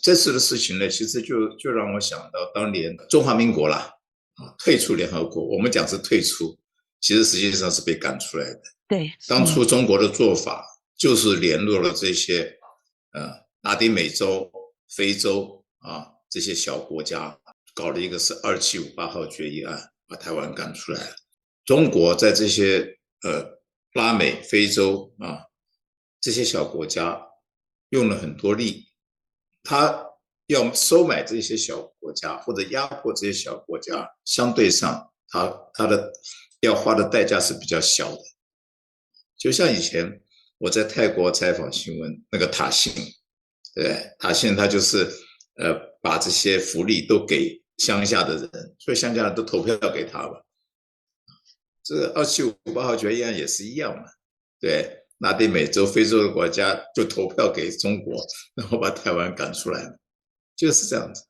这次的事情呢，其实就让我想到当年中华民国啦，退出联合国，我们讲是退出，其实实际上是被赶出来的。对，当初中国的做法就是联络了这些拉丁美洲、非洲这些小国家，搞了一个是2758号决议案，把台湾赶出来了。中国在这些拉美、非洲这些小国家用了很多力，他要收买这些小国家或者压迫这些小国家，相对上他的要花的代价是比较小的。就像以前我在泰国采访新闻，那个塔信，对，塔信他就是把这些福利都给乡下的人，所以乡下人都投票给他吧。这个2758号决议案也是一样嘛，对，拉丁美洲、非洲的国家就投票给中国，然后把台湾赶出来了，就是这样子。